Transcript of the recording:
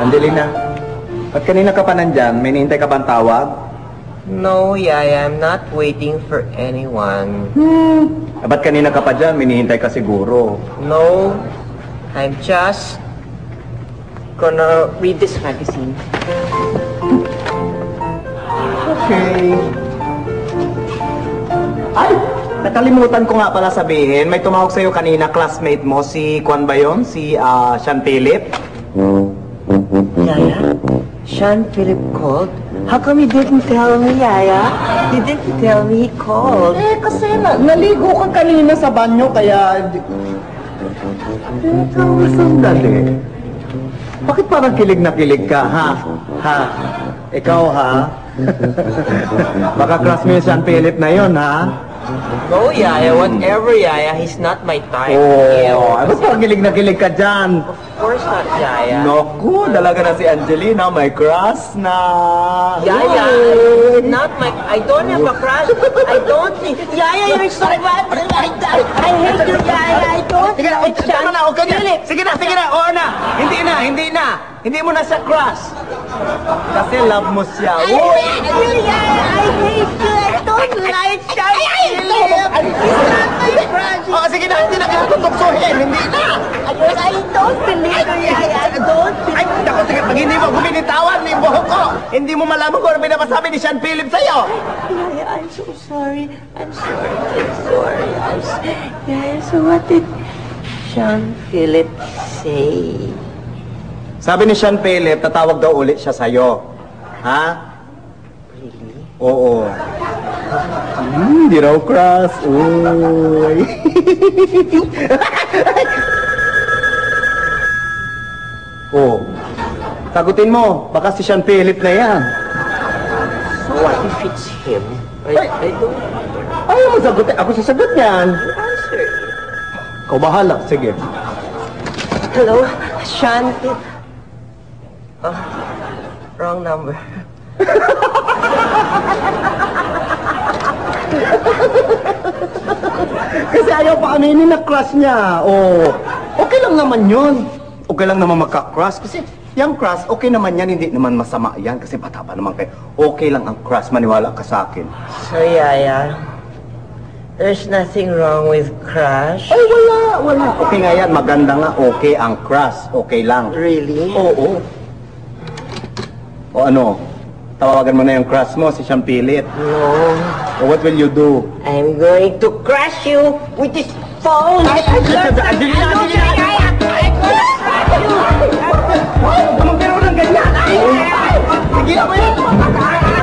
Angelina, ba't kanina ka pa nandyan? May nihintay ka bang tawag? No, Yaya, I'm not waiting for anyone. Ba't kanina ka pa dyan? May nihintay ka siguro. No, I'm just gonna read this magazine. Okay. Ay! Nakalimutan ko nga pala sabihin, may tumawag sa'yo kanina, classmate mo, si Kwan ba yun? Si Sean Philip? Yaya? Sean Philip called? How come you didn't tell me, Yaya? You didn't tell me he called. Eh, kasi naligo ka kanina sa banyo, kaya... Teka, sandali. Bakit parang kilig na kilig ka, ha? Ha? Ikaw, ha? Baka classmate Sean Philip na yon, ha? No, Yaya, whatever, Yaya, he's not my type. Oh, ba't parang kilig na kilig ka dyan? Of course not, Yaya. Naku, dalaga na si Angelina, may crush na. Yaya, not my... I don't have a crush. I don't think... Yaya, you're so bad. I hate you, Yaya. I don't... Sige na, tama na, okay na. Sige na, oo na. Hindi na. Hindi mo na siya crush. Kasi love mo siya. I hate you, Yaya. I hate you. I don't like Sean Philip. He's not my crush. Oh, sige na, hindi na kita tutuksohin. Hindi na. I don't believe you, Yaya. I don't Ay, believe naku, sige, pag hindi mo binitawan ni buhok ko, hindi mo malaman kung ano pinapasabi ni Sean Philip sa'yo. Yaya, I'm so sorry. Yaya, so what did Sean Philip say? Sabi ni Sean Philip, tatawag daw ulit siya sa'yo. Ha? Really? Oo. Hindi raw crush. Uy. Oh. Sagutin mo. Baka si Sean Philip na yan. So what if it's him? I don't Ayaw mo sagutin. Ako sasagot niyan. answer. Ikaw bahala. Sige. Hello, Sean. Wrong number. Kasi ayaw pa aminin na crush niya. Oh. Okay lang naman yun. Okay lang naman magka-crush. Kasi yung crush, okay naman yan. Hindi naman masama yan. Kasi bata pa naman kayo. Okay lang ang crush. Maniwala ka sa akin. So, Yaya, there's nothing wrong with crush? Ay, wala. Okay nga yan. Maganda nga. Okay ang crush. Okay lang. Really? Oo. O ano? Tawagan mo na yung crush mo, si Sean Philip. No. O what will you do? I'm going to crush you with this phone. Ay, Huwag mo ng ganyan! Sige na mo yan!